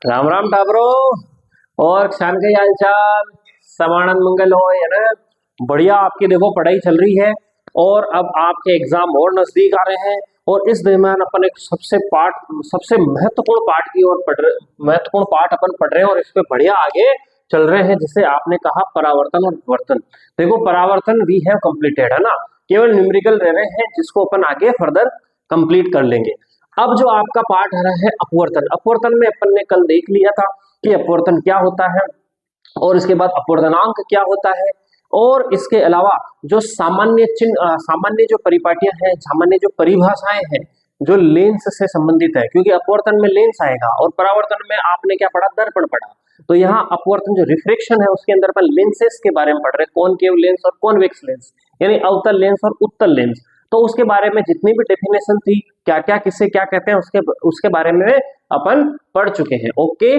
राम राम टाबरो। और शान के हाल चाल, समानंद मंगल हो, है ना। बढ़िया, आपकी देखो पढ़ाई चल रही है और अब आपके एग्जाम और नजदीक आ रहे हैं। और इस दरमियान अपन एक सबसे महत्वपूर्ण पाठ की ओर पढ़ रहे, महत्वपूर्ण पाठ अपन पढ़ रहे हैं और इस पे बढ़िया आगे चल रहे हैं। जिसे आपने कहा परावर्तन और विवर्तन। देखो, परावर्तन वी हैव कंप्लीटेड, है ना। केवल न्यूमेरिकल रह रहे हैं जिसको अपन आगे फर्दर कंप्लीट कर लेंगे। अब जो आपका पाठ आ रहा है अपवर्तन। अपवर्तन में अपन ने कल देख लिया था कि अपवर्तन क्या होता है और इसके बाद अपवर्तनांक क्या होता है। और इसके अलावा जो सामान्य चिन्ह, सामान्य जो परिपाटियां हैं, सामान्य जो परिभाषाएं हैं जो लेंस से संबंधित है, क्योंकि अपवर्तन में लेंस आएगा और परावर्तन में आपने क्या पढ़ा, दर्पण पढ़ा। तो यहाँ अपवर्तन जो रिफ्रेक्शन है उसके अंदर अपन लेंसेस के बारे में पढ़ रहे हैं, कॉनकेव लेंस और कॉन्वेक्स लेंस, यानी अवतल लेंस और उत्तल लेंस। तो उसके बारे में जितनी भी डेफिनेशन थी, क्या क्या किससे क्या कहते हैं, उसके बारे में अपन पढ़ चुके हैं। ओके,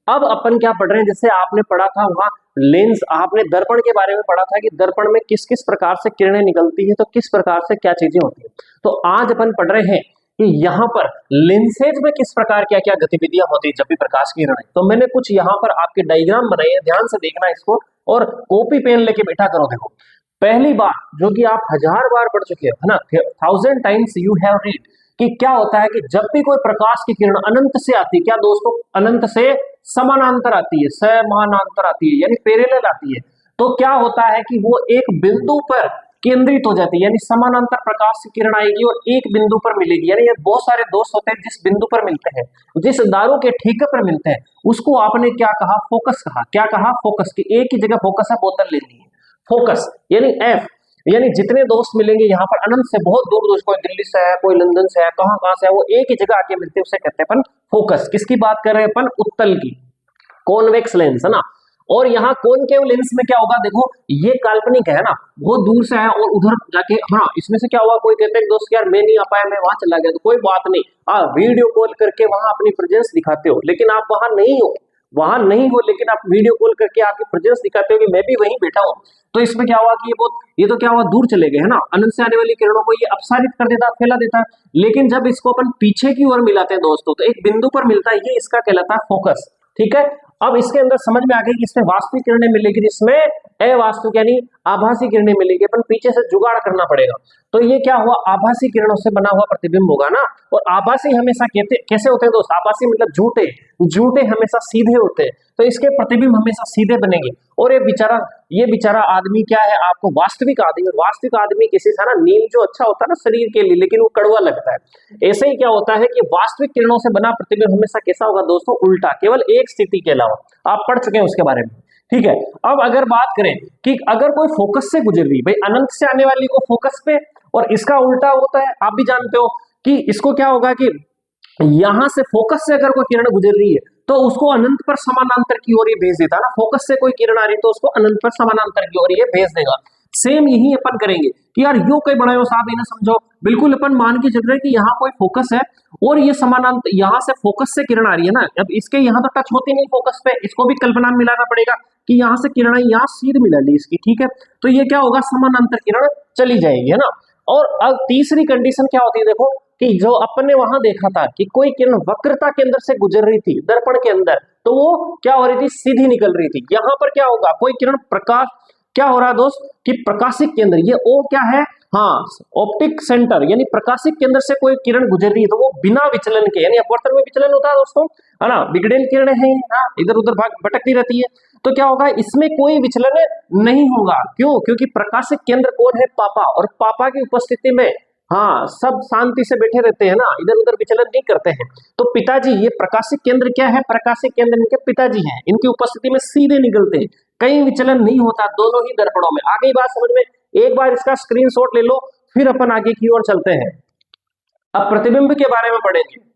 अब अपन क्या पढ़ रहे हैं, जैसे आपने पढ़ा था वहां लेंस, आपने दर्पण के बारे में पढ़ा था कि दर्पण में किस किस प्रकार से किरणें निकलती है, तो किस प्रकार से क्या चीजें होती है। तो आज अपन पढ़ रहे हैं कि यहाँ पर लेंसेज में किस प्रकार क्या क्या गतिविधियां होती है जब भी प्रकाश की किरणें। तो मैंने कुछ यहाँ पर आपके डायग्राम बनाए हैं, ध्यान से देखना इसको और कॉपी पेन लेके बैठा करो। देखो, पहली बार जो कि आप 1000 बार पढ़ चुके हो, है ना, 1000 टाइम्स यू हैव रीड, कि क्या होता है कि जब भी कोई प्रकाश की किरण अनंत से आती है, क्या दोस्तों, अनंत से समानांतर आती है, समानांतर आती है यानी पैरेलल आती है, तो क्या होता है कि वो एक बिंदु पर केंद्रित हो जाती है, यानी समानांतर प्रकाश की किरण आएगी और एक बिंदु पर मिलेगी। यानी ये बहुत सारे दोस्त होते हैं जिस बिंदु पर मिलते हैं, जिस दारू के ठीके पर मिलते हैं, उसको आपने क्या कहा, फोकस कहा। क्या कहा, फोकस। की एक ही जगह फोकस है, बोतल लेनी है, फोकस यानी एफ। यानी जितने दोस्त मिलेंगे यहाँ पर अनंत से बहुत दूर दूर, कोई दिल्ली से है, कोई लंदन से है, कहाँ से है, वो एक ही जगह आके मिलते हैं, उसे कहते हैं अपन फोकस। किसकी बात कर रहे हैं अपन, उत्तल की, कॉन्वेक्स लेंस, है ना। और यहाँ कॉनकेव लेंस में क्या होगा, देखो ये काल्पनिक है ना, बहुत दूर से है और उधर जाके, हाँ इसमें से क्या हुआ, कोई कहते हैं दोस्त यार मैं नहीं आ पाया, मैं वहां चला गया, तो कोई बात नहीं, वीडियो कॉल करके वहां अपनी प्रेजेंस दिखाते हो, लेकिन आप वहां नहीं हो, लेकिन आप वीडियो कॉल करके आपकी प्रेजेंस दिखाते हो कि मैं भी वहीं बैठा हूं। तो इसमें क्या हुआ कि ये तो क्या हुआ, दूर चले गए, है ना। अनंत से आने वाली किरणों को ये अपसारित कर देता, फैला देता है। लेकिन जब इसको अपन पीछे की ओर मिलाते हैं दोस्तों, तो एक बिंदु पर मिलता है, ये इसका कहलाता है फोकस। ठीक है, अब इसके अंदर समझ में आ गई कि इसमें वास्तविक किरणें मिलेगी, इसमें अवास्तविक यानी आभासी किरणें मिलेगी। अपन पीछे से जुगाड़ करना पड़ेगा। तो ये क्या हुआ, आभासी किरणों से बना हुआ प्रतिबिंब होगा ना। और आभासी हमेशा कैसे होते हैं दोस्त, आभासी मतलब झूठे, झूठे हमेशा सीधे होते हैं, तो इसके प्रतिबिंब हमेशा सीधे बनेंगे। और ये बेचारा आदमी क्या है, आपको वास्तविक आदमी किसी से ना, नीम जो अच्छा होता है ना शरीर के लिए, लेकिन वो कड़वा लगता है। ऐसे ही क्या होता है कि वास्तविक किरणों से बना प्रतिबिंब हमेशा कैसा होगा दोस्तों, उल्टा, केवल एक स्थिति के अलावा। आप पढ़ चुके हैं उसके बारे में। ठीक है, अब अगर बात करें कि अगर कोई फोकस से गुजर रही, भाई अनंत से आने वाली को फोकस पे, और इसका उल्टा होता है, आप भी जानते हो कि इसको क्या होगा कि यहां से फोकस से अगर कोई किरण गुजर रही है तो उसको अनंत पर समानांतर की ओर ये भेज देता है ना। फोकस से कोई किरण आ रही है तो उसको अनंत पर समानांतर की ओर ये भेज देगा। सेम यही अपन करेंगे कि यार यूं कई बड़े हो साहब, इन्हें समझो। बिल्कुल अपन मान के चल रहे हैं कि यहाँ कोई फोकस है और ये समानांतर, यहाँ से फोकस से किरण आ रही है ना, अब इसके यहाँ तो टच होती नहीं फोकस पे, इसको भी कल्पना में मिलाना पड़ेगा कि यहाँ से किरण यहाँ सीध मिला ली इसकी। ठीक है, तो ये क्या होगा, समानांतर किरण चली जाएगी, है ना। और अब तीसरी कंडीशन क्या होती है, देखो कि जो अपन ने वहां देखा था कि कोई किरण वक्रता के अंदर से गुजर रही थी दर्पण के अंदर, तो वो क्या हो रही थी, सीधी निकल रही थी। यहां पर क्या होगा, कोई किरण प्रकाश, क्या हो रहा है दोस्त कि प्रकाशिक केंद्र, ये ओ क्या है, हाँ ऑप्टिक सेंटर, यानी प्रकाशिक केंद्र से कोई किरण गुजर रही है तो वो बिना विचलन के, यानी अपवर्तन में विचलन होता है दोस्तों, है ना, विगड़न किरणें हैं, हाँ इधर उधर भाग भटकती रहती है, तो क्या होगा, इसमें कोई विचलन नहीं होगा। क्यों, क्योंकि प्रकाशिक केंद्र कौन है, पापा, और पापा की उपस्थिति में हाँ सब शांति से बैठे रहते हैं ना, इधर उधर विचलन नहीं करते हैं। तो पिताजी, ये प्रकाशिक केंद्र क्या है, प्रकाशिक केंद्र इनके पिताजी हैं, इनकी उपस्थिति में सीधे निकलते हैं, कहीं विचलन नहीं होता दोनों ही दर्पणों में। आगे बात समझ में, एक बार इसका स्क्रीनशॉट ले लो, फिर अपन आगे की ओर चलते हैं। अब प्रतिबिंब के बारे में पढ़ेंगे।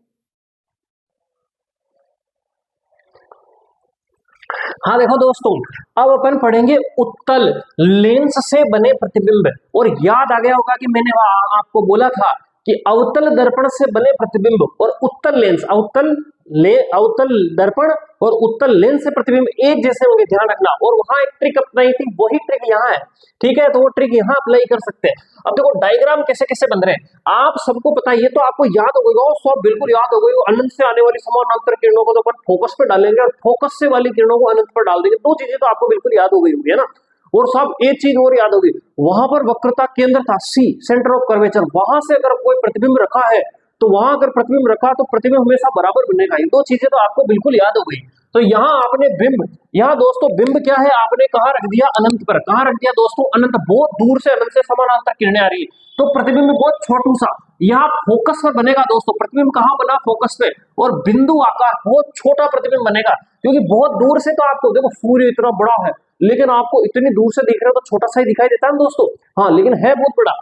हाँ देखो दोस्तों, अब अपन पढ़ेंगे उत्तल लेंस से बने प्रतिबिंब। और याद आ गया होगा कि मैंने आपको बोला था कि अवतल दर्पण से बने प्रतिबिंब और उत्तल लेंस, अवतल दर्पण और उत्तल लेंस से प्रतिबिंब एक जैसे होंगे, ध्यान रखना। और वहां एक ट्रिक अपनाई थी, वही ट्रिक यहाँ है, ठीक है, तो वो ट्रिक यहाँ अप्लाई कर सकते हैं। अब देखो डायग्राम कैसे कैसे बन रहे हैं, आप सबको पता है, ये तो आपको याद हो गई हो, सब बिल्कुल याद हो गई हो। अनंत से आने वाली समानांतर किरणों को तो अपन फोकस पे डालेंगे और फोकस से वाली किरणों को अनंत पर डाल देंगे, दो चीजें तो आपको बिल्कुल याद हो गई होगी, है ना। और सब एक चीज और याद होगी, वहां पर वक्रता केंद्र था सी, सेंटर ऑफ कर्वेचर, वहां से अगर कोई प्रतिबिंब रखा है तो वहां अगर प्रतिबिंब रखा तो प्रतिबिंब हमेशा बराबर बनेगा। ये दो चीजें तो आपको बिल्कुल याद हो गई। तो यहाँ आपने बिंब, यहाँ दोस्तों बिंब क्या है, आपने कहाँ रख दिया, अनंत पर। कहाँ रख दिया दोस्तों, अनंत, बहुत दूर से अनंत से समानांतर किरणें आ रही है, तो प्रतिबिंब बहुत छोटू सा यहाँ फोकस पर बनेगा दोस्तों। प्रतिबिंब कहाँ बना, फोकस पे, और बिंदु आकार बहुत छोटा प्रतिबिंब बनेगा, क्योंकि बहुत दूर से तो आपको देखो सूर्य इतना बड़ा है, लेकिन आपको इतनी दूर से दिख रहा है तो छोटा सा ही दिखाई देता है दोस्तों, हाँ, लेकिन है बहुत बड़ा।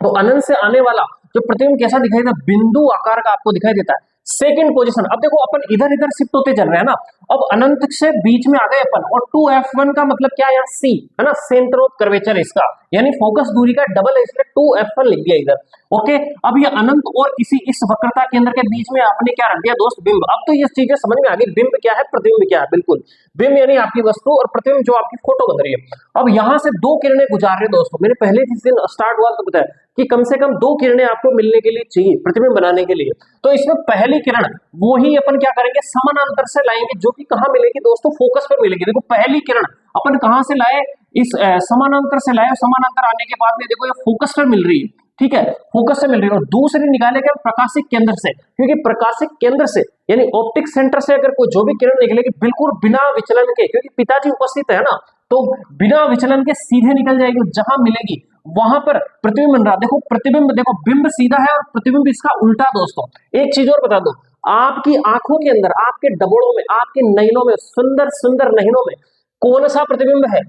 तो अनंत से आने वाला जो प्रतिबिंब कैसा दिखाई देता है, बिंदु आकार का आपको दिखाई देता है। सेकंड पोजीशन, अब देखो अपन इधर इधर शिफ्ट होते चल रहे हैं ना, अब अनंत से बीच में आ गए अपन, और 2f1 का मतलब क्या है, यहाँ C है ना, सेंटर ऑफ कर्वेचर इसका, यानी फोकस दूरी का डबल है, इसलिए 2f1 लिख दिया इधर। ओके, अब ये अनंत और किसी इस वक्रता केंद्र के बीच में आपने क्या रख दिया दोस्त, बिंब। अब तो ये चीजें समझ में आ गई, बिंब क्या है, प्रतिबिंब क्या है, बिल्कुल। बिंब यानी आपकी वस्तु और प्रतिबिंब जो आपकी फोटो बन रही है। अब यहां से दो किरणें गुजार रहे दोस्तों, मैंने पहले जिस दिन स्टार्ट हुआ तो बताया कि कम से कम दो किरणें आपको मिलने के लिए चाहिए प्रतिबिंब बनाने के लिए। तो इसमें पहली किरण वो ही अपन क्या करेंगे, समानांतर से लाएंगे, जो कि कहां मिलेगी दोस्तों, फोकस पर मिलेगी। देखो पहली किरण अपन कहां से लाए, इस समानांतर से लाए, समानांतर आने के बाद में देखो ये फोकस पर मिल रही है, ठीक है, फोकस से मिल रही है। और दूसरी निकालेंगे प्रकाशिक केंद्र से, क्योंकि प्रकाशिक केंद्र से यानी ऑप्टिक सेंटर से अगर कोई जो भी किरण निकलेगी बिल्कुल बिना विचलन के, क्योंकि पिताजी उपस्थित है ना, तो बिना विचलन के सीधे निकल जाएगी, जहां मिलेगी वहां पर प्रतिबिंब बन रहा। देखो प्रतिबिंब, देखो बिंब सीधा है और प्रतिबिंब इसका उल्टा दोस्तों। एक चीज और बता दो, आपकी आंखों के अंदर, आपके डबड़ों में, आपके नयनों में, सुंदर सुंदर नयनों में कौन सा प्रतिबिंब है,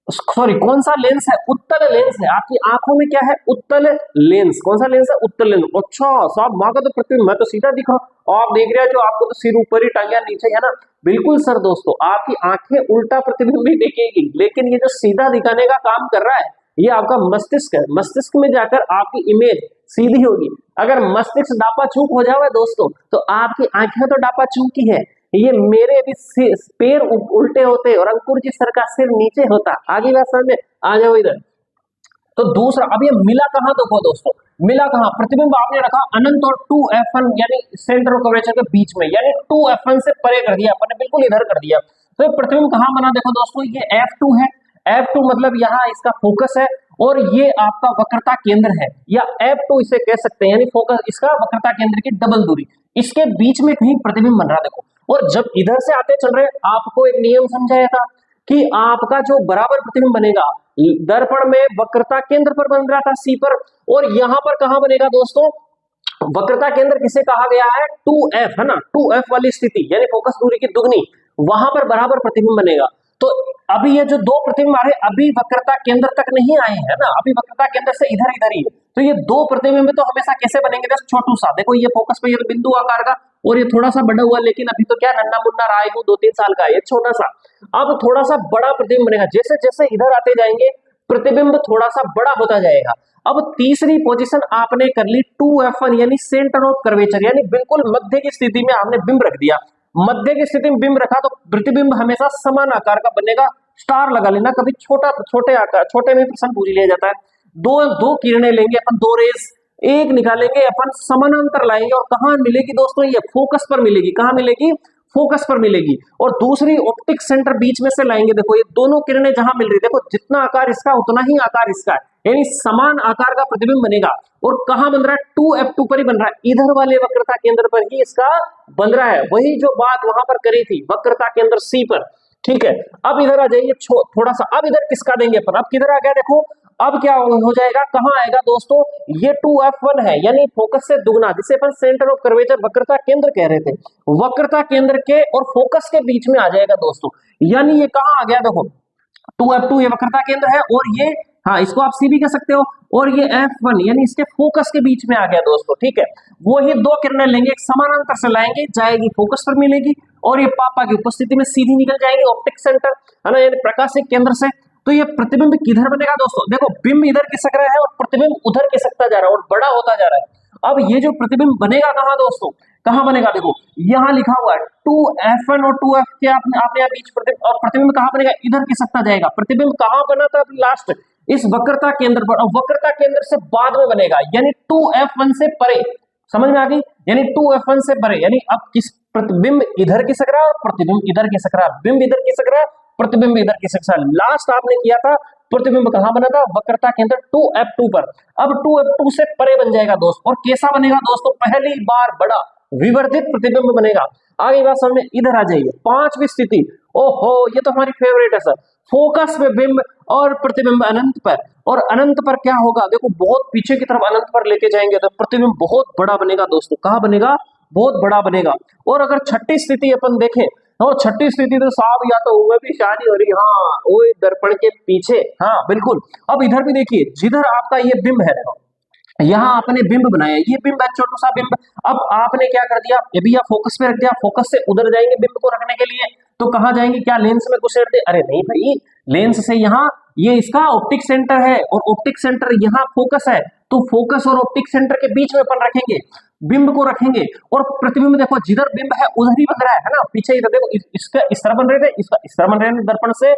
सॉरी कौन सा लेंस है, उत्तल लेंस है। आपकी आंखों में क्या है, उत्तल लेंस। कौन सा लेंस है, उत्तल लेंस। अच्छा साहब, माँ का तो प्रतिबिंब, मैं तो सीधा दिखा, आप देख रहे हो जो आपको तो सिर ऊपर ही टांगिया नीचे, है ना। बिल्कुल सर दोस्तों, आपकी आंखें उल्टा प्रतिबिंब भी देखेगी, लेकिन ये जो सीधा दिखाने का काम कर रहा है ये आपका मस्तिष्क है। मस्तिष्क में जाकर आपकी इमेज सीधी होगी। अगर मस्तिष्क डापा चूक हो जाए दोस्तों तो आपकी आंखें तो डापा चूक ही है, ये मेरे भी पैर उल्टे होते और अंकुर जी सर का सिर नीचे होता। आगे बात समझ में आ जाओ इधर। तो दूसरा, अब ये मिला कहां देखो दोस्तों, मिला कहां, प्रतिबिंब आपने रखा अनंत और 2f1 यानी सेंटर ऑफ कर्वेचर के बीच में, यानी 2f1 से परे कर दिया अपन ने, बिल्कुल इधर कर दिया। तो प्रतिबिंब कहां बना देखो दोस्तों, ये f2 है, f2 मतलब यहाँ इसका फोकस है, और ये आपका वक्रता केंद्र है, या f2 इसे कह सकते हैं, यानी फोकस इसका वक्रता केंद्र की डबल दूरी, इसके बीच में कहीं प्रतिबिंब बन रहा देखो। और जब इधर से आते चल रहे, आपको एक नियम समझाया था कि आपका जो बराबर प्रतिबिंब बनेगा दर्पण में वक्रता केंद्र पर बन रहा था C पर, और यहां पर कहां बनेगा दोस्तों, वक्रता केंद्र किसे कहा गया है, 2f है ना, 2f वाली स्थिति यानी फोकस दूरी की दुगनी, वहां पर बराबर प्रतिबिंब बनेगा। तो अभी ये जो दो प्रतिबिंब आ रहे अभी वक्रता केंद्र तक नहीं आए हैं ना, अभी वक्रता केंद्र से इधर इधर ही है। तो ये दो प्रतिबिंब तो हमेशा कैसे बनेंगे, जैसे छोटू सा, देखो ये फोकस पे, ये तो बिंदु आकार का, और ये थोड़ा सा बड़ा हुआ, लेकिन अभी तो क्या नन्ना मुन्ना रहा है, 2-3 साल का है, ये छोटा सा। अब थोड़ा सा बड़ा प्रतिबिंब बनेगा, जैसे जैसे इधर आते जाएंगे प्रतिबिंब थोड़ा सा बड़ा होता जाएगा। अब तीसरी पोजीशन आपने कर ली 2f1 यानी सेंटर ऑफ कर्वेचर, यानी बिल्कुल मध्य की स्थिति में आपने बिंब रख दिया। मध्य की स्थिति में बिंब रखा तो प्रतिबिंब हमेशा समान आकार का बनेगा। स्टार लगा लेना, कभी छोटे आकार, छोटे में प्रश्न पूछ लिया जाता है। दो किरणें लेंगे अपन, दो रेस, एक निकालेंगे अपन, समानांतर लाएंगे, और कहां मिलेगी दोस्तों, ये फोकस पर मिलेगी। कहां मिलेगी, फोकस पर मिलेगी। और दूसरी ऑप्टिक सेंटर बीच में से लाएंगे, देखो ये दोनों किरणें जहां मिल रही, देखो जितना आकार इसका उतना ही आकार इसका है, यानी समान आकार का प्रतिबिंब बनेगा। और कहां बन रहा है, 2f2 पर ही बन रहा है, इधर वाले वक्रता केंद्र पर ही इसका बन रहा है। वही जो बात वहां पर करी थी, वक्रता केंद्र C पर, ठीक है। अब इधर आ जाइए थोड़ा सा, अब इधर किसका देंगे अपन, अब किधर आ गया देखो, अब क्या हो जाएगा, कहां आएगा दोस्तों, ये 2f1 है, यानी फोकस से दुगना, जिसे अपन सेंटर ऑफ कर्वेचर वक्रता केंद्र कह रहे थे, वक्रता केंद्र के और फोकस के बीच में आ जाएगा दोस्तों। यानी ये कहां आ गया देखो, 2f2 ये वक्रता केंद्र है, और ये, हाँ इसको आप C भी कह सकते हो, और ये f1 यानी इसके फोकस के बीच में आ गया दोस्तों, ठीक है। वो ही दो किरणें लेंगे, एक समानांतर से लाएंगे, जाएगी फोकस पर मिलेगी, और ये पापा की उपस्थिति में सीधी निकल जाएगी ऑप्टिक सेंटर, है ना, यानी प्रकाशिक केंद्र से। तो ये प्रतिबिंब किधर बनेगा दोस्तों, देखो बिंब इधर खिसक रहा है और प्रतिबिंब उधर खिसकता जा रहा है और बड़ा होता जा रहा है। अब ये जो प्रतिबिंब बनेगा कहाँ दोस्तों, कहाँ बनेगा, देखो यहाँ लिखा हुआ है 2f1 और 2f के आपने यहाँ बीच प्रतिबिंब, और प्रतिबिंब कहाँ बनेगा, इधर खिसकता जाएगा। प्रतिबिंब कहाँ बना था लास्ट, इस वक्रता केंद्र पर, और वक्रता केंद्र से बाद में बनेगा, यानी 2f1 से परे, समझ में आ गई, यानी 2f1 से परे, यानी अब किस प्रतिबिंब इधर खिसक रहा है और प्रतिबिंब इधर खिसक रहा है, बिंब इधर खिसक रहा है, प्रतिबिंब इधर खिसक रहा है। लास्ट आपने किया था प्रतिबिंब कहां बना था, वक्रता केंद्र 2f2 पर। अब 2f2 से परे बन जाएगा दोस्त, और कैसा बनेगा दोस्तों, पहली बार बड़ा विवर्धित प्रतिबिंब बनेगा। आगे बात समझ में, इधर आ जाइए, पांचवी स्थिति, ओहो ये तो हमारी फेवरेट है सर, फोकस में बिंब और प्रतिबिंब अनंत पर, और अनंत पर क्या होगा, देखो बहुत पीछे की तरफ अनंत पर लेके जाएंगे तो प्रतिबिंब बहुत बड़ा बनेगा दोस्तों, कहां बनेगा, बहुत बड़ा बनेगा। और अगर छठी स्थिति अपन देखें, और छठी स्थिति तो साहब या तो वह भी शादी हो रही, हाँ वो दर्पण के पीछे, हाँ बिल्कुल। अब इधर भी देखिए, जिधर आपका ये बिंब है, देखो यहाँ आपने बिंब बनाया, ये बिंब है छोटा सा बिंब। अब आपने क्या कर दिया, ये भी आप फोकस पे रख दिया, फोकस से उधर जाएंगे बिंब को रखने के लिए, तो कहाँ जाएंगे, क्या लेंस में घुसेड़ दे, अरे नहीं भाई, लेंस से यहाँ ये इसका ऑप्टिक सेंटर है, और ऑप्टिक सेंटर यहाँ फोकस है, तो फोकस और ऑप्टिक सेंटर के बीच में अपन रखेंगे, बिंब को रखेंगे, और प्रतिबिंब देखो जिधर बिंब है उधर ही बन रहा है ना, पीछे इधर देखो, इसका इस तरह बन रहे थे, इसका इस तरह बन रहे हैं दर्पण से,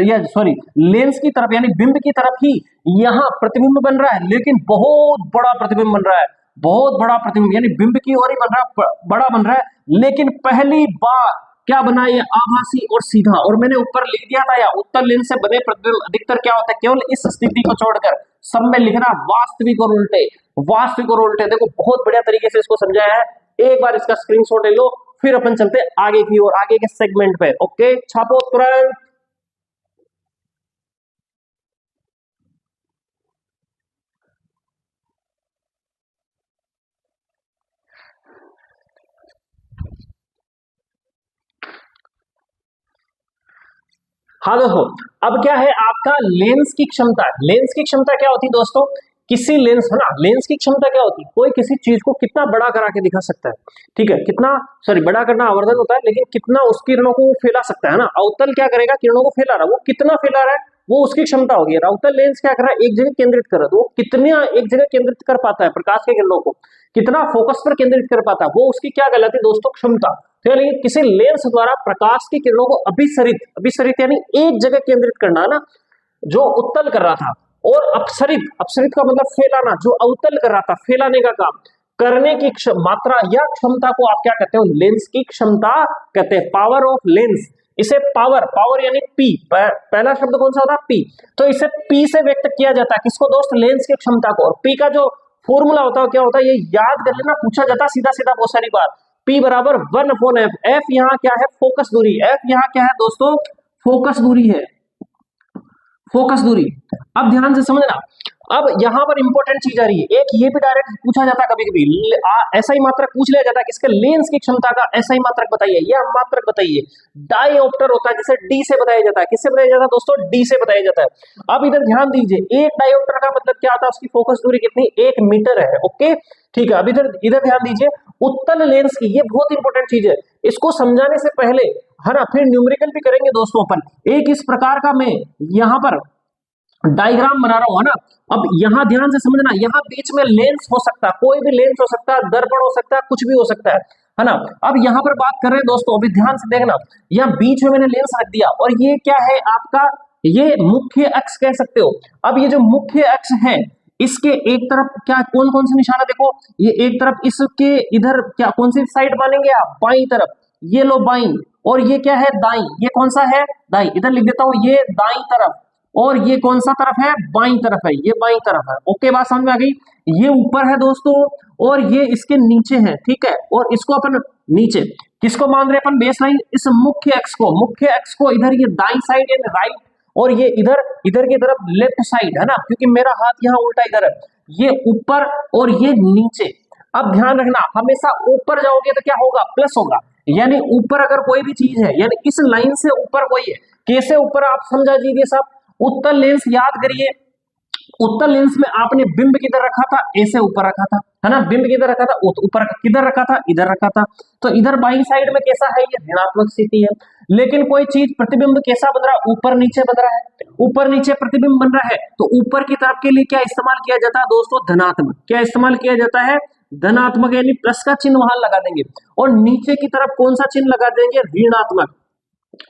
या सॉरी लेंस की तरफ, यानी बिंब की तरफ ही यहाँ प्रतिबिंब बन रहा है, लेकिन बहुत बड़ा प्रतिबिंब बन रहा है, बहुत बड़ा प्रतिबिंब, यानी बिंब की ओर ही बन रहा है, बड़ा बन रहा है। लेकिन पहली बार क्या बना, ये आभासी और सीधा, और मैंने ऊपर लिख दिया था, या उत्तल लेंस से बने प्रतिबिंब अधिकतर क्या होता है, केवल इस स्थिति को छोड़कर सब में लिखना वास्तविक और उल्टे, वास्तविक और उल्टे। देखो बहुत बढ़िया तरीके से इसको समझाया है, एक बार इसका स्क्रीनशॉट ले लो, फिर अपन चलते आगे की ओर, आगे के सेगमेंट पे। ओके, छापो तुरंत। हाँ दोस्तों, अब क्या है आपका लेंस की क्षमता, लेंस की क्षमता क्या होती है दोस्तों, किसी लेंस है ना, लेंस की क्षमता क्या होती है, कोई किसी चीज को कितना बड़ा करा के दिखा सकता है, ठीक है, कितना, सॉरी बड़ा करना आवर्धन होता है, लेकिन कितना उस किरणों को फैला सकता है ना, अवतल क्या करेगा, किरणों को फैला रहा है, वो कितना फैला रहा है, वो उसकी क्षमता होगी। अवतल लेंस क्या कर रहा है, एक जगह केंद्रित कर रहा है, तो वो कितना एक जगह केंद्रित कर पाता है प्रकाश के किरणों को, कितना फोकस पर केंद्रित कर पाता है, वो उसकी क्या कहलाती है दोस्तों, क्षमता। तो यानी किसी लेंस द्वारा प्रकाश की किरणों को अभिसरित, अभिसरित यानी एक जगह केंद्रित करना ना, जो उत्तल कर रहा था, और अपसरित, अपसरित का मतलब फैलाना, जो अवतल कर रहा था, फैलाने का काम करने की मात्रा या क्षमता को आप क्या कहते हो, लेंस की क्षमता कहते हैं, पावर ऑफ लेंस। इसे पावर, पावर यानी पी, पहला शब्द कौन सा होता है, पी, तो इसे पी से व्यक्त किया जाता है किसको दोस्त, लेंस की क्षमता को। और पी का जो फॉर्मूला होता है क्या होता है, ये याद कर लेना, पूछा जाता है सीधा सीधा बहुत सारी बार, P बराबर 1/f। F यहाँ क्या है, फोकस दूरी, F यहाँ क्या है दोस्तों, फोकस दूरी है, फोकस दूरी। अब ध्यान से समझना, अब यहाँ पर इंपॉर्टेंट चीज आ रही है, एक ये भी डायरेक्ट पूछा जाता है कभी कभी, ऐसा ही मात्रक पूछ लिया जाता है किसके, लेंस की क्षमता का ऐसा ही मात्रक बताइए, या मात्रक बताइए। डायोप्टर होता है जिसे डी से बताया जाता है, किससे बताया जाता है दोस्तों, डी से बताया जाता है। अब इधर ध्यान दीजिए, एक डायोप्टर का मतलब क्या आता है, उसकी फोकस दूरी कितनी, 1 मीटर है। ओके ठीक है, अब इधर इधर ध्यान दीजिए, उत्तल लेंस की, ये बहुत इंपॉर्टेंट चीज है, इसको समझाने से पहले है ना, फिर न्यूमेरिकल भी करेंगे दोस्तों अपन, एक इस प्रकार का मैं यहाँ पर डायग्राम बना रहा हूं है ना। अब यहां ध्यान से समझना, यहां बीच में लेंस हो सकता है, कोई भी लेंस हो सकता है, दर्पण हो सकता है, कुछ भी हो सकता है ना। अब यहां पर बात कर रहे हैं दोस्तों, अभी ध्यान से देखना, यहां बीच में मैंने लेंस रख दिया, और ये क्या है आपका, ये मुख्य अक्ष कह सकते हो। अब ये जो मुख्य अक्ष है, इसके एक तरफ क्या कौन कौन से निशान है, देखो ये एक तरफ, इसके इधर क्या कौन सी साइड मानेंगे आप, बाई तरफ, ये लो बाई, और ये क्या है दाई, ये कौन सा है दाई, इधर लिख देता हूं, ये दाई तरफ, और ये कौन सा तरफ है, बाईं तरफ है, ये बाईं तरफ है। ओके बात समझ में आ गई, ये ऊपर है दोस्तों, और ये इसके नीचे है, ठीक है, और इसको अपन नीचे किसको मान रहे हैं अपन, बेस लाइन, इस मुख्य अक्ष को, मुख्य अक्ष को इधर ये दाईं साइड यानी राइट, और ये इधर इधर की तरफ लेफ्ट साइड है ना, क्योंकि मेरा हाथ यहाँ उल्टा इधर है, ये ऊपर और ये नीचे। अब ध्यान रखना, हमेशा ऊपर जाओगे तो क्या होगा, प्लस होगा, यानी ऊपर अगर कोई भी चीज है, यानी इस लाइन से ऊपर कोई है, कैसे ऊपर आप समझा दीजिए साहब, उत्तल लेंस याद करिए, उत्तल लेंस में आपने बिंब किधर रखा था, ऐसे ऊपर रखा था है ना, बिंब किधर रखा था, ऊपर किधर रखा था, इधर रखा था, तो इधर बाईं साइड में कैसा है, ये ऋणात्मक स्थिति है। लेकिन कोई चीज प्रतिबिंब कैसा बन रहा है, ऊपर नीचे बन रहा है, ऊपर नीचे प्रतिबिंब बन रहा है, तो ऊपर की तरफ के लिए क्या इस्तेमाल किया जाता है दोस्तों, धनात्मक, क्या इस्तेमाल किया जाता है, धनात्मक यानी प्लस का चिन्ह वहां लगा देंगे, और नीचे की तरफ कौन सा चिन्ह लगा देंगे, ऋणात्मक।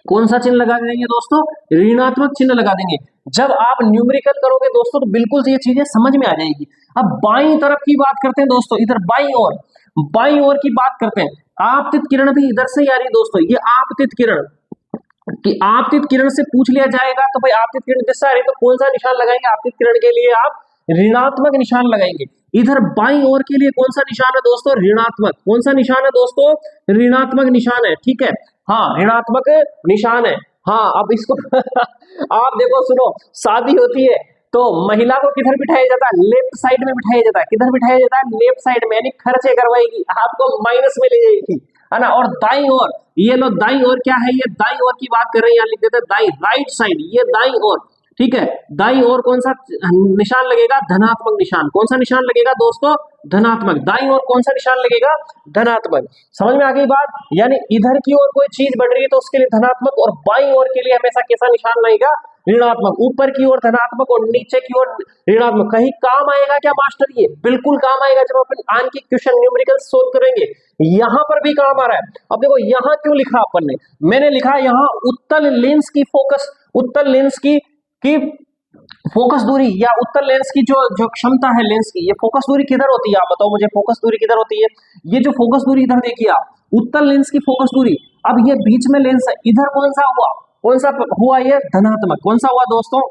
कौन सा चिन्ह लगा देंगे दोस्तों, ऋणात्मक चिन्ह लगा देंगे। जब आप न्यूमेरिकल करोगे दोस्तों तो बिल्कुल ये चीजें समझ में आ जाएगी। अब बाईं तरफ की बात करते हैं दोस्तों, इधर बाईं ओर की बात करते हैं। आपतित किरण भी इधर से ही आ रही है दोस्तों, ये आपतित किरण, कि आपतित किरण से पूछ लिया जाएगा तो भाई आपतित किरण इधर से आ रही है तो कौन सा निशान लगाएंगे, आपतित किरण के लिए आप ऋणात्मक निशान लगाएंगे। इधर बाईं ओर के लिए कौन सा निशान है दोस्तों, ऋणात्मक। कौन सा निशान है दोस्तों, ऋणात्मक निशान है, ठीक है, हाँ ऋणात्मक निशान है। हाँ अब इसको आप देखो सुनो, शादी होती है तो महिला को किधर बिठाया जाता है, लेफ्ट साइड में बिठाया जाता है। किधर बिठाया जाता है, लेफ्ट साइड में, यानी खर्चे करवाएगी, आपको माइनस में ले जाएगी, है ना। और दाईं ओर, ये लो दाईं ओर क्या है, ये दाईं ओर की बात कर रहे हैं, यहाँ लिख देते हैं दाईं, राइट साइड, ये दाईं ओर, ठीक है। दाईं ओर कौन सा निशान लगेगा, धनात्मक निशान। कौन सा निशान लगेगा दोस्तों, धनात्मक। दाईं ओर कौन सा निशान लगेगा, धनात्मक। समझ में आ गई बात, यानी इधर की ओर कोई चीज बढ़ रही है तो उसके लिए धनात्मक, और बाईं ओर के लिए हमेशा कैसा निशान लगेगा, ऋणात्मक। ऊपर की ओर धनात्मक और नीचे की ओर ऋणात्मक। कहीं काम आएगा क्या मास्टर, ये बिल्कुल काम आएगा जब अपन आन की क्वेश्चन न्यूमेरिकल सोल्व करेंगे, यहां पर भी काम आ रहा है। अब देखो यहां क्यों लिखा अपन ने, मैंने लिखा यहां उत्तल लेंस की फोकस, उत्तल लेंस की फोकस दूरी, या उत्तल लेंस की जो क्षमता है लेंस की, ये फोकस दूरी किधर होती है, आप बताओ मुझे, फोकस दूरी किधर होती है। ये जो फोकस दूरी इधर देखिए आप, उत्तल लेंस की फोकस दूरी। अब ये बीच में लेंस है, इधर कौन सा हुआ, कौन सा हुआ, ये धनात्मक। कौन सा हुआ दोस्तों,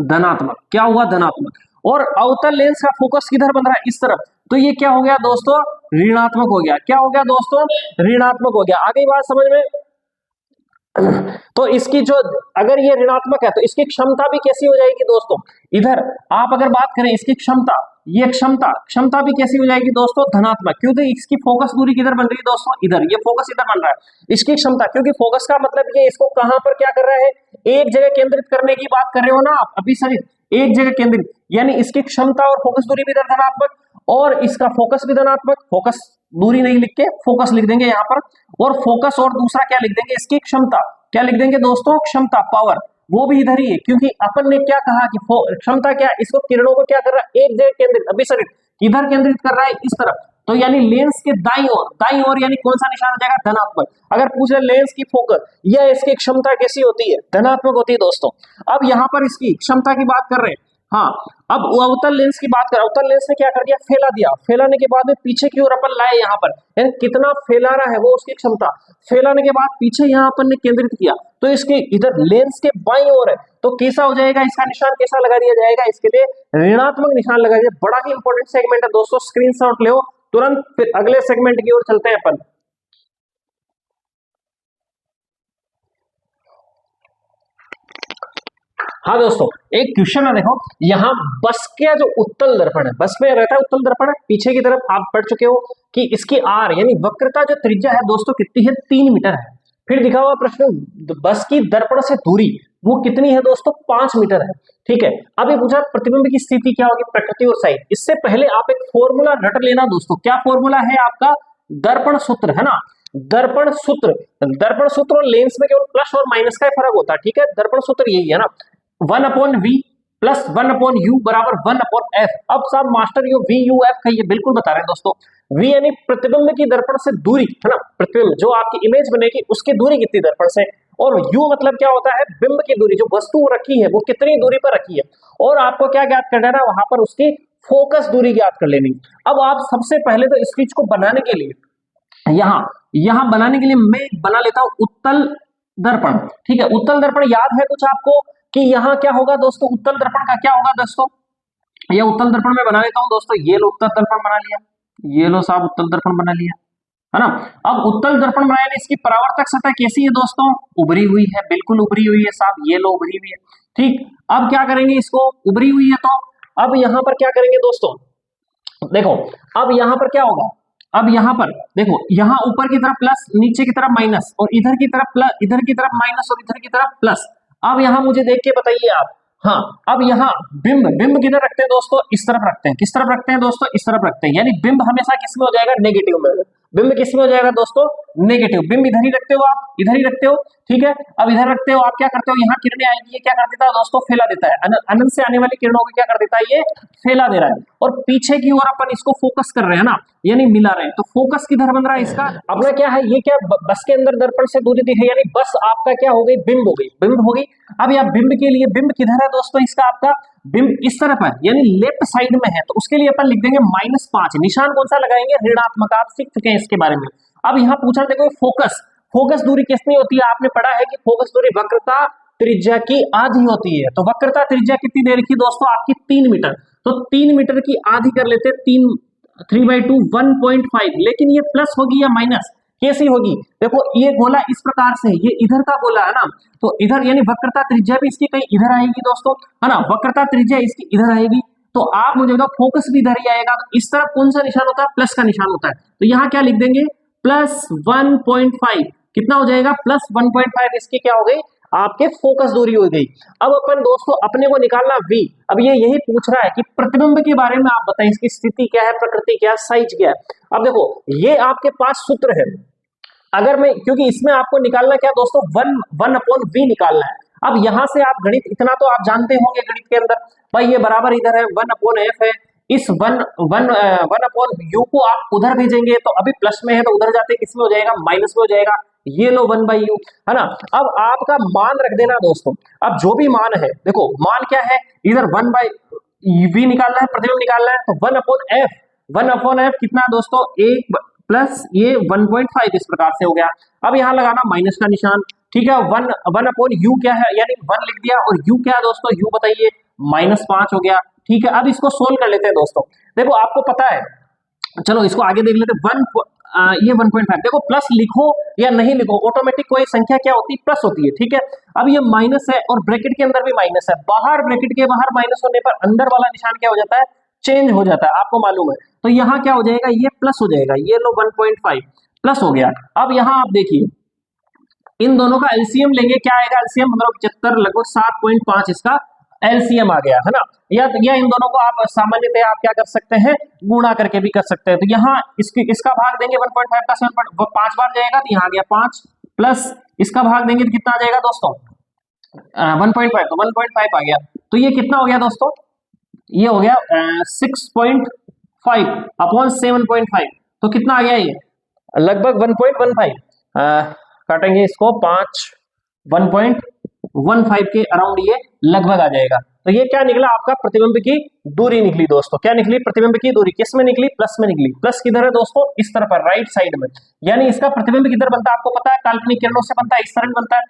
धनात्मक। क्या हुआ, धनात्मक। और अवतल लेंस का फोकस किधर बन रहा है, इस तरफ, तो ये क्या हो गया दोस्तों, ऋणात्मक हो गया। क्या हो गया दोस्तों, ऋणात्मक हो गया। आगे बात समझ में। तो इसकी जो, अगर ये ऋणात्मक है तो इसकी क्षमता भी कैसी हो जाएगी दोस्तों, इधर आप अगर बात करें इसकी क्षमता, ये क्षमता भी कैसी हो जाएगी दोस्तों, धनात्मक। क्योंकि इसकी फोकस दूरी किधर बन रही है दोस्तों, इधर, ये फोकस इधर बन रहा है। इसकी क्षमता, क्योंकि फोकस का मतलब ये इसको कहां पर क्या कर रहा है, एक जगह केंद्रित करने की बात कर रहे हो ना आप अभी, शरीर एक जगह केंद्रित, यानी इसकी क्षमता और फोकस दूरी भी इधर धनात्मक, और इसका फोकस भी धनात्मक। फोकस दूरी नहीं लिख के फोकस लिख देंगे यहाँ पर, और फोकस और दूसरा क्या लिख देंगे, इसकी क्षमता। क्या लिख देंगे दोस्तों, क्षमता, पावर, वो भी इधर ही है। क्योंकि अपन ने क्या कहा कि क्षमता क्या, इसको किरणों को क्या कर रहा है, एक जगह केंद्रित, अभी शरीर किधर केंद्रित कर रहा है, इस तरफ। तो यानी लेंस के दाईं ओर यानी कौन सा निशान आ जाएगा, धनात्मक। अगर पूछे लेंस की फोकस या इसकी क्षमता कैसी होती है, धनात्मक होती है दोस्तों। अब यहाँ पर इसकी क्षमता की बात कर रहे हैं, हाँ। अब अवतल लेंस की बात करें, अवतल लेंस ने क्या कर दिया, फैला दिया। फैलाने के बाद में पीछे की ओर अपन लाए यहाँ पर, यानी कितना फैला रहा है वो उसकी क्षमता। फैलाने के बाद पीछे यहाँ अपन ने केंद्रित किया, तो इसके इधर लेंस के बाईं ओर है, तो कैसा हो जाएगा, इसका निशान कैसा लगा दिया जाएगा, इसके लिए ऋणात्मक निशान लगा दिया। बड़ा ही इंपॉर्टेंट सेगमेंट है दोस्तों, स्क्रीनशॉट ले तुरंत, फिर अगले सेगमेंट की ओर चलते हैं अपन। हाँ दोस्तों, एक क्वेश्चन है, देखो यहाँ बस का जो उत्तल दर्पण है, बस में रहता है उत्तल दर्पण है, पीछे की तरफ आप पढ़ चुके हो कि इसकी आर यानी वक्रता जो त्रिज्या है दोस्तों कितनी है, 3 मीटर है। फिर दिखा हुआ प्रश्न, बस की दर्पण से दूरी वो कितनी है दोस्तों, 5 मीटर है, ठीक है। अभी पूछा प्रतिबिंब की स्थिति क्या होगी, प्रकृति और साइड। इससे पहले आप एक फॉर्मूला रट लेना दोस्तों। क्या फॉर्मूला है आपका, दर्पण सूत्र, है ना। दर्पण सूत्र और लेंस में केवल प्लस और माइनस का फर्क होता है, ठीक है। दर्पण सूत्र यही है ना, 1/v प्लस 1/u बराबर 1/f। अब साहब मास्टर यो v u f का ये बिल्कुल बता रहे हैं दोस्तों। v यानी प्रतिबिंब की दर्पण से दूरी, है ना, प्रतिबिंब जो आपकी इमेज बनेगी उसकी दूरी कितनी दर्पण से, और u मतलब क्या होता है, बिंब की दूरी, जो वस्तु रखी है वो कितनी दूरी पर रखी है, और आपको क्या ज्ञात करना है, वहां पर उसकी फोकस दूरी ज्ञात कर लेनी। अब आप सबसे पहले तो इस चीज को बनाने के लिए यहां बनाने के लिए मैं बना लेता हूं उत्तल दर्पण, ठीक है। उत्तल दर्पण याद है कुछ आपको कि यहाँ क्या होगा दोस्तों, उत्तल दर्पण का क्या होगा दोस्तों, ये उत्तल दर्पण में बना लेता हूं दोस्तों। ये लो उत्तल दर्पण बना लिया, ये लो साहब उत्तल दर्पण बना लिया, है ना। अब उत्तल दर्पण बनाने, इसकी परावर्तक सतह कैसी है दोस्तों, उभरी हुई है, बिल्कुल उभरी हुई है साहब, ये लो उभरी हुई है, ठीक। अब क्या करेंगे, इसको उभरी हुई है तो अब यहाँ पर क्या करेंगे दोस्तों, देखो अब यहाँ पर क्या होगा, अब यहाँ पर देखो, यहाँ ऊपर की तरफ प्लस, नीचे की तरफ माइनस, और इधर की तरफ प्लस, इधर की तरफ माइनस, और इधर की तरफ प्लस। अब यहाँ मुझे देख के बताइए आप, हाँ अब यहाँ बिंब किधर रखते हैं दोस्तों, इस तरफ रखते हैं। किस तरफ रखते हैं दोस्तों, इस तरफ रखते हैं, यानी बिंब हमेशा किस में हो जाएगा, नेगेटिव में। बिंब किसमें हो जाएगा दोस्तों, नेगेटिव। बिंब इधर ही रखते हो, आप इधर ही रखते हो, ठीक है। अब इधर रखते हो, आप क्या करते हो, यहाँ किरणें आएगी, ये क्या कर देता है दोस्तों, फैला देता है। अनंत से आने वाली किरणों को क्या कर देता है, ये फैला दे रहा है। और पीछे की ओर अपन इसको फोकस कर रहे हैं ना, यानी मिला रहे हैं, तो फोकस किधर बन रहा है इसका, अपना क्या है, ये क्या बस के अंदर दर्पण से दूरी दिखे, यानी बस आपका क्या हो गई, बिंब हो गई, बिंब हो गई। अब यहाँ बिंब के लिए, बिंब किधर है दोस्तों, इसका आपका बिंब इस तरफ है, यानी लेफ्ट साइड में है, तो उसके लिए अपन लिख देंगे -5। निशान कौन सा लगाएंगे, ऋणात्मक, आप सीख चुके हैं इसके बारे में। अब यहाँ पूछा देखो फोकस, फोकस दूरी कितनी होती है, आपने पढ़ा है कि फोकस दूरी वक्रता त्रिज्या की आधी होती है। तो वक्रता त्रिज्या कितनी दे रखी दोस्तों, आपकी 3 मीटर, तो 3 मीटर की आधी कर लेते हैं, 3/2 1.5। लेकिन ये प्लस होगी या माइनस, कैसी होगी, देखो ये गोला इस प्रकार से, ये इधर का गोला है ना, तो इधर यानी वक्रता त्रिज्या भी इसकी कहीं इधर आएगी दोस्तों, है ना, वक्रता त्रिज्या इसकी इधर आएगी। तो आप मुझे बताओ फोकस भी इधर ही आएगा, तो इस तरफ कौन सा निशान होता है, प्लस का निशान होता है। तो यहाँ क्या लिख देंगे, +1.5, कितना हो जाएगा, +1.5, इसकी क्या हो गई, आपके फोकस दूरी हो गई। अब अपन दोस्तों अपने को निकालना v। अब ये यही पूछ रहा है कि प्रतिबिंब के बारे में आप बताएं, इसकी स्थिति क्या है, प्रकृति क्या है, साइज क्या है। अब देखो ये आपके पास सूत्र है, अगर मैं, क्योंकि इसमें आपको निकालना क्या दोस्तों, 1/v निकालना है। अब यहां से आप गणित इतना तो आप जानते होंगे, गणित के अंदर भाई ये बराबर इधर है, 1/f है, इस 1/u को आप उधर भेजेंगे, तो अभी प्लस में है तो उधर जाते किसमें हो जाएगा, माइनस में हो जाएगा, ये लो 1/u, है ना। अब आपका मान रख देना दोस्तों, अब जो भी मान है, देखो मान क्या है, इधर 1/v निकालना है, प्रतिबिंब निकालना है, तो 1/f कितना दोस्तों, 1 प्लस ये 1.5, इस प्रकार से हो गया। अब यहाँ लगाना माइनस का निशान, ठीक है। 1/u क्या है, यानी 1 लिख दिया, और u क्या है दोस्तों, u बताइए, -5 हो गया, ठीक है। अब इसको सोल्व कर लेते हैं दोस्तों, देखो आपको पता है, चलो इसको आगे देख लेते हैं। ये 1.5, देखो प्लस लिखो या नहीं लिखो, ऑटोमेटिक कोई संख्या क्या होती है, प्लस होती है, ठीक है। अब ये माइनस है और ब्रैकेट के अंदर भी माइनस है, बाहर ब्रैकेट के बाहर माइनस होने पर अंदर वाला निशान क्या हो जाता है, चेंज हो जाता है, आपको मालूम है। तो यहाँ क्या हो जाएगा, ये प्लस हो जाएगा, ये लो 1.5 प्लस हो गया। अब यहाँ आप देखिए इन दोनों का एलसीएम लेंगे, क्या आएगा एलसीएम, 75 लगभग 7.5 इसका एलसीएम आ गया, है ना। या इन दोनों को आप सामान्यतः आप क्या कर सकते हैं, गुणा करके भी कर सकते हैं। तो यहाँ इसका भाग देंगे 1.5 का 7.5 बार जाएगा, तो यहाँ आ गया 5, प्लस इसका भाग देंगे तो कितना आ जाएगा दोस्तों, 1.5, तो 1.5 आ गया। तो ये कितना हो गया दोस्तों, ये हो गया 6.5 अपॉन 7.5, तो कितना आ गया, ये लगभग 1.15, काटेंगे इसको 1.15 के अराउंड ये लगभग आ जाएगा। तो ये क्या निकला, आपका प्रतिबिंब की दूरी निकली दोस्तों, क्या निकली, प्रतिबिंब की दूरी किस में निकली, प्लस में निकली। प्लस किधर है दोस्तों, इस तरफ है, राइट साइड में, यानी इसका प्रतिबिंब किधर बनता है, आपको पता है, काल्पनिक किरणों से बनता है, इस तरह बनता है।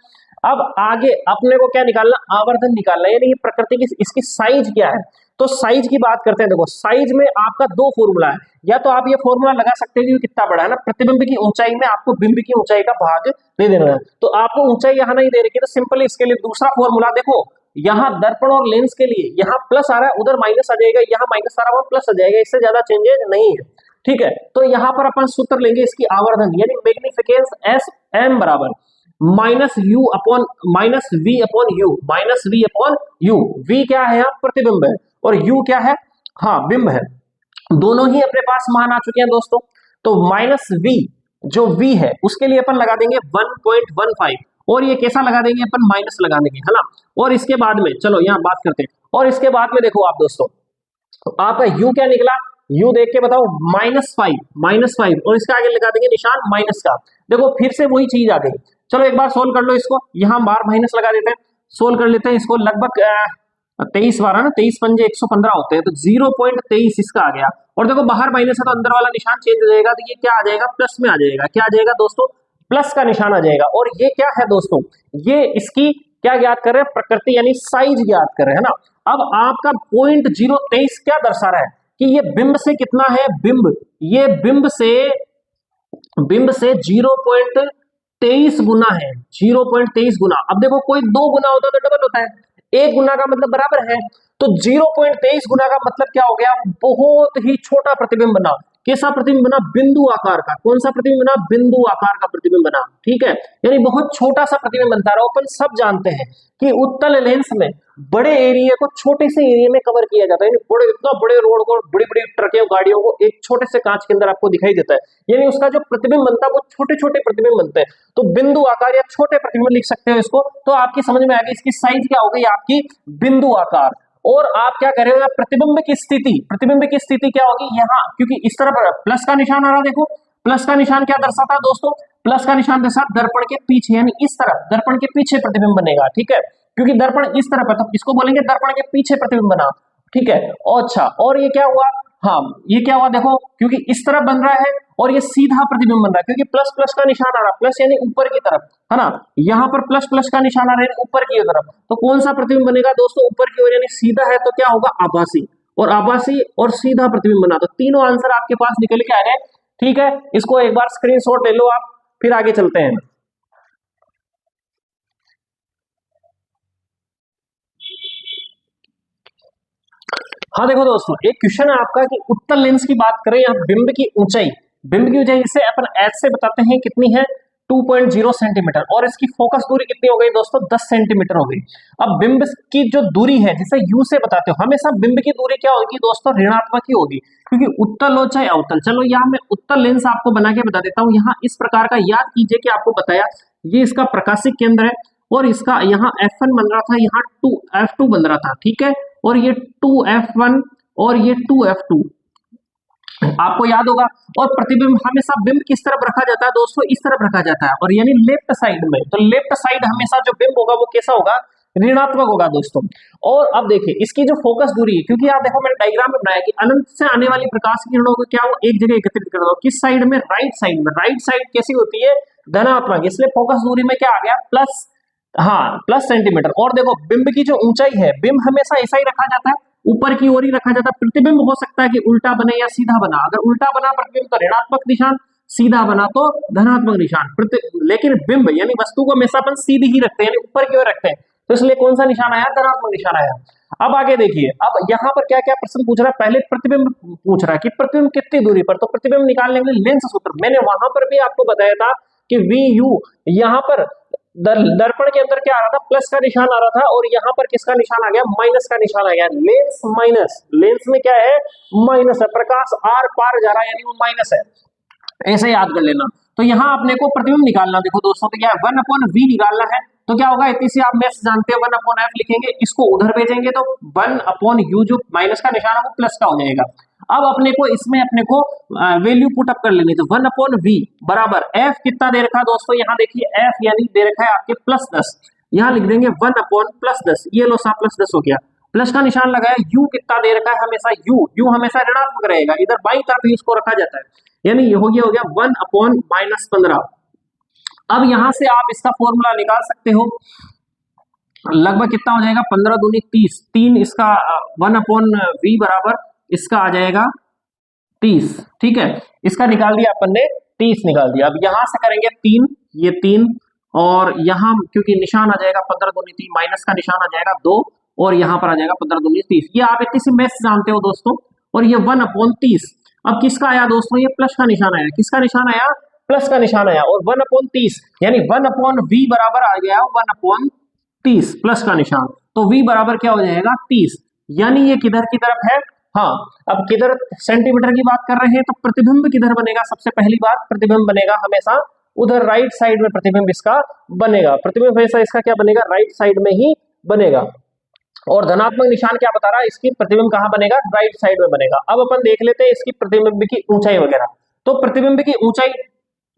अब आगे अपने को क्या निकालना, आवर्धन निकालना, यानी प्रकृति की इसकी साइज क्या है। तो साइज की बात करते हैं, देखो साइज में आपका दो फॉर्मूला है, या तो आप ये फॉर्मूला लगा सकते हो कि कितना बड़ा है ना, प्रतिबिंब की ऊंचाई में आपको बिंब की ऊंचाई का भाग दे देना है। तो आपको ऊंचाई यहाँ नहीं दे रही, तो सिंपली इसके लिए दूसरा फॉर्मूला देखो, यहाँ दर्पण और लेंस के लिए यहाँ प्लस आ रहा है, उधर माइनस आ जाएगा, यहाँ माइनस आ रहा है, प्लस आ जाएगा, इससे ज्यादा चेंजेस नहीं है, ठीक है। तो यहाँ पर अपन सूत्र लेंगे इसकी आवर्धन, यानी मैग्निफिकेंस एस एम बराबर -u upon -v upon u, -v upon u। v क्या है, यहाँ प्रतिबिंब है, और u क्या है, हाँ बिंब है, दोनों ही अपने पास मान आ चुके हैं दोस्तों। तो -v जो v है उसके लिए अपन लगा देंगे 1.15, और ये कैसा लगा देंगे अपन, माइनस लगा देंगे, है ना। और इसके बाद में चलो यहाँ बात करते हैं, और इसके बाद में देखो आप दोस्तों, तो आपका u क्या निकला, u देख के बताओ, -5, और इसका आगे लगा देंगे निशान माइनस का। देखो फिर से वही चीज आ गई, चलो एक बार सोल्व कर लो इसको, यहाँ बार माइनस लगा देते हैं, सोल्व कर लेते हैं इसको, लगभग 23 बार है ना, 23 पंजे 115 होते हैं, तो 0.23 इसका आ गया। और देखो बाहर माइनस है तो अंदर वाला निशान चेंज हो जाएगा, तो ये क्या आ जाएगा, प्लस में आ जाएगा, क्या आ जाएगा दोस्तों, प्लस का निशान आ जाएगा। और ये क्या है दोस्तों, ये इसकी क्या ज्ञात कर रहे हैं, प्रकृति यानी साइज ज्ञात कर रहे हैं ना। अब आपका 0.023 क्या दर्शा रहा है कि ये बिंब से कितना है, ये बिंब से 0.23 गुना है, 0.23 गुना। अब देखो कोई 2 गुना होता है तो डबल होता है, 1 गुना का मतलब बराबर है, तो 0.23 गुना का मतलब क्या हो गया, बहुत ही छोटा प्रतिबिंब बना। कैसा प्रतिबिंब बना, बिंदु आकार का। कौन सा प्रतिबिंब बना, बिंदु आकार का प्रतिबिंब बना, ठीक है, यानी बहुत छोटा सा प्रतिबिंब बनता है। अपन सब जानते हैं कि उत्तल लेंस में बड़े एरिया को छोटे से एरिया में कवर किया जाता है, यानी बड़े इतना बड़े रोड को, बड़ी बड़ी ट्रकों गाड़ियों को एक छोटे से कांच के अंदर आपको दिखाई देता है, यानी उसका जो प्रतिबिंब बनता है वो छोटे छोटे प्रतिबिंब बनते हैं। तो बिंदु आकार या छोटे प्रतिबिंब लिख सकते हो इसको। तो आपकी समझ में आ गई इसकी साइज क्या हो गई, आपकी बिंदु आकार। और आप क्या करेंगे, प्रतिबिंब की स्थिति, प्रतिबिंब की स्थिति क्या होगी यहाँ, क्योंकि इस तरफ प्लस का निशान आ रहा, देखो प्लस का निशान क्या दर्शाता है दोस्तों, प्लस का निशान दर्शाता दर्पण के पीछे, यानी इस तरफ दर्पण के पीछे प्रतिबिंब बनेगा, ठीक है, क्योंकि दर्पण इस तरफ है तो इसको बोलेंगे दर्पण के पीछे प्रतिबिंब बना, ठीक है। अच्छा, और ये क्या हुआ, हाँ ये क्या हुआ देखो, क्योंकि इस तरफ बन रहा है और ये सीधा प्रतिबिंब बन रहा है, क्योंकि प्लस प्लस का निशान आ रहा है, प्लस यानी ऊपर की तरफ, है ना, यहाँ पर प्लस प्लस का निशान आ रहा है ऊपर की तरफ। तो कौन सा प्रतिबिंब बनेगा दोस्तों, ऊपर की ओर, यानी सीधा है तो क्या होगा, आभासी, और आभासी और सीधा प्रतिबिंब बना। तो तीनों आंसर आपके पास निकल के आ गए, ठीक है। इसको एक बार स्क्रीनशॉट ले लो आप, फिर आगे चलते हैं। हाँ देखो दोस्तों, एक क्वेश्चन है आपका कि उत्तल लेंस की बात करें, यहाँ बिंब की ऊंचाई, बिंब की ऊंचाई जिसे अपन एच से बताते हैं कितनी है, 2.0 सेंटीमीटर, और इसकी फोकस दूरी कितनी हो गई दोस्तों, 10 सेंटीमीटर हो गई। अब बिंब की जो दूरी है जिसे यू से बताते हो, हमेशा बिंब की दूरी क्या होगी दोस्तों, ऋणात्मक ही होगी, क्योंकि उत्तल हो चाहे अवतल। चलो यहाँ मैं उत्तल लेंस आपको बना के बता देता हूँ। यहाँ इस प्रकार का याद कीजिए कि आपको बताया ये इसका प्रकाशिक केंद्र है, और इसका यहाँ F1 बन रहा था, यहाँ F2 बन रहा था, ठीक है, और ये 2F1 और ये 2F2 आपको याद होगा। और प्रतिबिंब हमेशा बिंब किस तरफ रखा जाता है दोस्तों, इस तरफ रखा जाता है, और यानी लेफ्ट साइड में। तो लेफ्ट साइड हमेशा जो बिंब होगा वो कैसा होगा, ऋणात्मक होगा दोस्तों। और अब देखिए इसकी जो फोकस दूरी है, क्योंकि आप देखो मैंने डायग्राम में बनाया कि अनंत से आने वाली प्रकाश की किरणों को क्या हो, एक जगह एकत्रित कर दो, किस साइड में, राइट साइड में। राइट साइड कैसी होती है, धनात्मक, इसलिए फोकस दूरी में क्या आ गया, प्लस, हाँ प्लस सेंटीमीटर। और देखो बिंब की जो ऊंचाई है, बिंब हमेशा ऐसा ही रखा जाता है, ऊपर की ओर ही रखा जाता है। प्रतिबिंब हो सकता है कि उल्टा बने या सीधा बना, अगर उल्टा बना प्रतिबिंब तो ऋणात्मक निशान, सीधा बना तो धनात्मक निशान। लेकिन बिंब यानी वस्तु को हमेशा अपन सीधी ही रखते हैं, यानी ऊपर की ओर रखते हैं, तो इसलिए कौन सा निशान आया, धनात्मक निशान आया। अब आगे देखिए, अब यहाँ पर क्या क्या प्रश्न पूछ रहा है, पहले प्रतिबिंब पूछ रहा है कि प्रतिबिंब कितनी दूरी पर, तो प्रतिबिंब निकालने के लिए लेंस सूत्र मैंने वहां पर भी आपको बताया था कि VU, यहाँ पर दर्पण के अंदर क्या आ रहा था, प्लस का निशान आ रहा था, और यहाँ पर किसका निशान आ गया, माइनस का निशान आ गया। लेंस माइनस, लेंस में क्या है, माइनस है, प्रकाश आर पार जा रहा है, यानी वो माइनस है, ऐसे याद कर लेना। तो यहाँ अपने को प्रतिबिंब निकालना, देखो दोस्तों तो क्या है, 1/v निकालना है, तो क्या होगा, इतनी सी आप मैथ्स जानते हो, 1/f लिखेंगे, इसको उधर भेजेंगे तो 1/u जो माइनस का निशान है वो प्लस का हो जाएगा। अब अपने को इसमें अपने को वैल्यू पुट अप कर लेनी, तो 1/v बराबर f कितना दे रखा है दोस्तों, यहाँ देखिए f यानी दे रखा है आपके +10, यहाँ लिख देंगे 1/+10, ये लो सा +10 हो गया, प्लस का निशान लगाया। u कितना दे रखा है, हमेशा u हमेशा ऋणात्मक रहेगा, इधर बाईं तरफ ही इसको रखा जाता है, यानी ये हो गया 1/-15। अब यहां से आप इसका फॉर्मूला निकाल सकते हो, लगभग कितना हो जाएगा, 15 दूनी 30, 3 इसका 1/v बराबर इसका आ जाएगा 30, ठीक है, इसका निकाल दिया अपन ने, 30 निकाल दिया। अब यहां से करेंगे 3, ये 3, और यहां क्योंकि निशान आ जाएगा 15 दूनी 3, माइनस का निशान आ जाएगा 2, और यहां पर आ जाएगा 15 दूनी 30। ये आप इतनी सी मैथ्स जानते हो दोस्तों। और ये 1/30, अब किसका आया दोस्तों, ये प्लस का निशान आया, किसका निशान आया, प्लस का निशान आया, और 1/30 यानी 1/v बराबर आ गया 1/30 प्लस का निशान, तो v बराबर क्या हो जाएगा 30, यानी ये किधर की तरफ है, हाँ अब किधर, सेंटीमीटर की बात कर रहे हैं, तो प्रतिबिंब किधर बनेगा, सबसे पहली बात प्रतिबिंब बनेगा हमेशा उधर राइट साइड में, प्रतिबिंब इसका बनेगा, प्रतिबिंब हमेशा इसका क्या बनेगा, राइट साइड में ही बनेगा। और धनात्मक निशान क्या बता रहा है, इसकी प्रतिबिंब कहां बनेगा, राइट साइड में बनेगा। अब अपन देख लेते हैं इसकी प्रतिबिंब की ऊंचाई वगैरह। तो प्रतिबिंब की ऊंचाई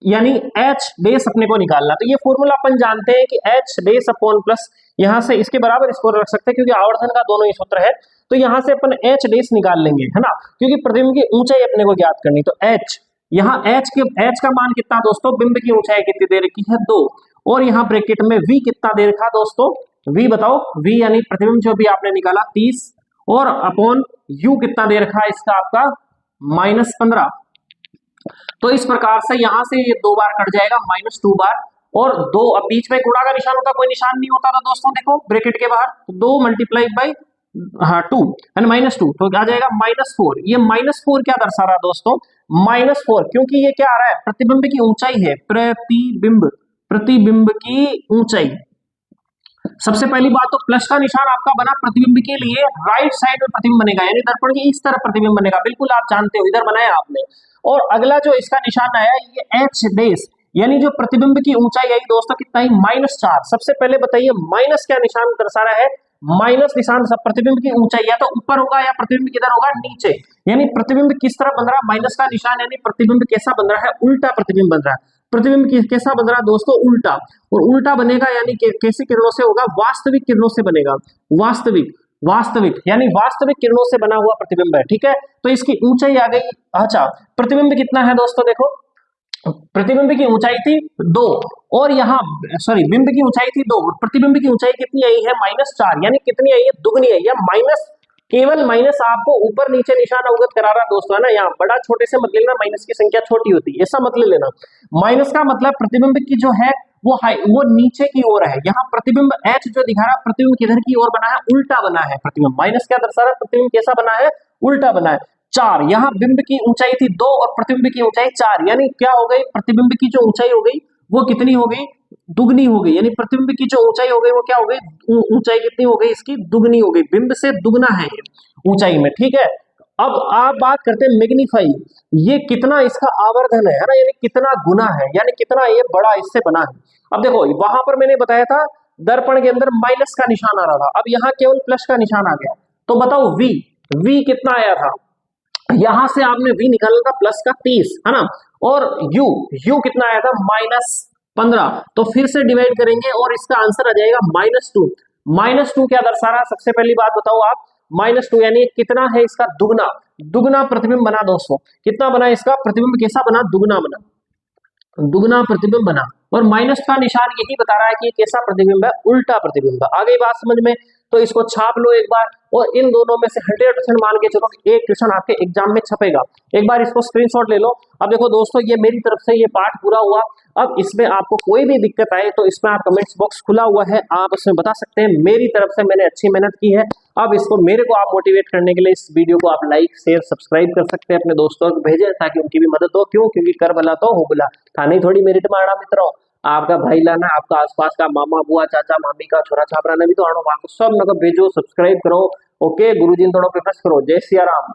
यानी h डेस अपने को निकालना, तो ये फॉर्मूला अपन जानते हैं कि h डेस अपॉन प्लस, यहां से इसके बराबर इसको रख सकते हैं क्योंकि आवर्धन का दोनों ही सूत्र है, तो यहां से अपन h डेस निकाल लेंगे, है ना, क्योंकि प्रतिबिंब की ऊंचाई अपने को ज्ञात करनी। तो h, यहाँ h का मान कितना दोस्तों, बिंब की ऊंचाई कितनी दे रखी है 2, और यहाँ ब्रैकेट में v कितना दे रखा दोस्तों, v बताओ, v यानी प्रतिबिंब जो भी आपने निकाला 30, और अपॉन u कितना दे रखा है इसका आपका -15। तो इस प्रकार से यहां से ये 2 बार कट जाएगा, -2 बार, और 2, अब बीच में गुणा का निशान होता, कोई निशान नहीं होता, तो दोस्तों देखो ब्रैकेट के बाहर, तो 2 × हाँ 2 एंड -2 तो क्या आ जाएगा -4। ये -4 क्या दर्शा रहा है दोस्तों, -4 क्योंकि ये क्या आ रहा है, प्रतिबिंब की ऊंचाई है, प्रतिबिंब की ऊंचाई। सबसे पहली बात तो प्लस का निशान आपका बना प्रतिबिंब के लिए, राइट साइड में प्रतिबिंब बनेगा, यानी दर्पण के इस तरफ प्रतिबिंब बनेगा, बिल्कुल आप जानते हो, इधर बनाया आपने। और अगला जो इसका निशान आया ये एच डेस, यानी जो प्रतिबिंब की ऊंचाई आई दोस्तों कितना ही -4। सबसे पहले बताइए माइनस क्या निशान दर्शा रहा है, माइनस निशान सब प्रतिबिंब की ऊंचाई या तो ऊपर होगा या प्रतिबिंब किधर होगा, नीचे। यानी प्रतिबिंब किस तरफ बन रहा है, माइनस का निशान, यानी प्रतिबिंब कैसा बन रहा है, उल्टा प्रतिबिंब बन रहा है। प्रतिबिंब कैसा बन रहा है दोस्तों, उल्टा। और उल्टा बनेगा यानी कैसी किरणों से होगा, वास्तविक किरणों से बनेगा, वास्तविक यानी वास्तविक किरणों से बना हुआ प्रतिबिंब है, ठीक है। तो इसकी ऊंचाई आ गई। अच्छा प्रतिबिंब कितना है दोस्तों, देखो प्रतिबिंब की ऊंचाई थी 2 और यहाँ सॉरी बिंब की ऊंचाई थी 2, प्रतिबिंब की ऊंचाई कितनी आई है, -4, यानी कितनी आई है, दुगनी आई है। माइनस, केवल माइनस आपको ऊपर नीचे निशान अवगत करा रहा दोस्तों, है ना। यहाँ बड़ा छोटे से मत लेना, माइनस की संख्या छोटी होती है, ऐसा मत ले लेना। माइनस का मतलब प्रतिबिंब की जो है वो नीचे की ओर है। यहाँ प्रतिबिंब एच जो दिखा रहा है, प्रतिबिंब किधर की ओर बना है, उल्टा बना है प्रतिबिंब। माइनस क्या दर्शा रहा है, प्रतिबिंब कैसा बना है, उल्टा बना है। 4, यहाँ बिंब की ऊंचाई थी 2 और प्रतिबिंब की ऊंचाई 4, यानी क्या हो गई, प्रतिबिंब की जो ऊंचाई हो गई वो कितनी हो गई, दुगनी हो गई। यानी प्रतिबिंब की जो ऊंचाई हो गई वो क्या हो गई, ऊंचाई कितनी हो गई इसकी, दुगनी हो गई, बिंब से दुगना है ये ऊंचाई में, ठीक है। अब आप बात करते हैं मैग्नीफाई, ये कितना इसका आवर्धन है ना, यानी कितना गुना है, यानी कितना ये बड़ा इससे बना है। अब देखो वहां पर मैंने बताया था दर्पण के अंदर माइनस का निशान आ रहा था, अब यहाँ केवल प्लस का निशान आ गया। तो बताओ वी कितना आया था, यहां से आपने v निकाला था प्लस का 30, है ना। और u कितना आया था, -15। तो फिर से डिवाइड करेंगे और इसका आंसर आ जाएगा -2। -2 क्या दर्शा रहा है, सबसे पहली बात बताओ आप, -2 यानी कितना है इसका, दुगना प्रतिबिंब बना दोस्तों। कितना बना इसका प्रतिबिंब, कैसा बना, दुगना प्रतिबिंब बना। और माइनस का निशान यही बता रहा है कि कैसा प्रतिबिंब है, उल्टा प्रतिबिंब। आ गई बात समझ में, तो इसको छाप लो एक बार, और इन दोनों में से 100% मान के चलो एक क्वेश्चन आपके एग्जाम में छपेगा, एक बार इसको स्क्रीनशॉट ले लो। अब देखो दोस्तों ये मेरी तरफ से ये पार्ट पूरा हुआ। अब इसमें आपको कोई भी दिक्कत आए तो इसमें आप कमेंट्स बॉक्स खुला हुआ है, आप उसमें बता सकते हैं। मेरी तरफ से मैंने अच्छी मेहनत की है। अब इसको मेरे को आप मोटिवेट करने के लिए इस वीडियो को आप लाइक शेयर सब्सक्राइब कर सकते हैं, अपने दोस्तों को भेजें ताकि उनकी भी मदद हो। क्यों, क्योंकि कर भला तो हो भला, थाने थोड़ी मेरिट मारना मित्रों, आपका भाई लाना, आपका आसपास का मामा बुआ चाचा मामी का छोरा छापरा ने भी तो आना, सब नगर भेजो, सब्सक्राइब करो। ओके गुरुजी थोड़ा प्रेफरेंस करो। जय सिया राम।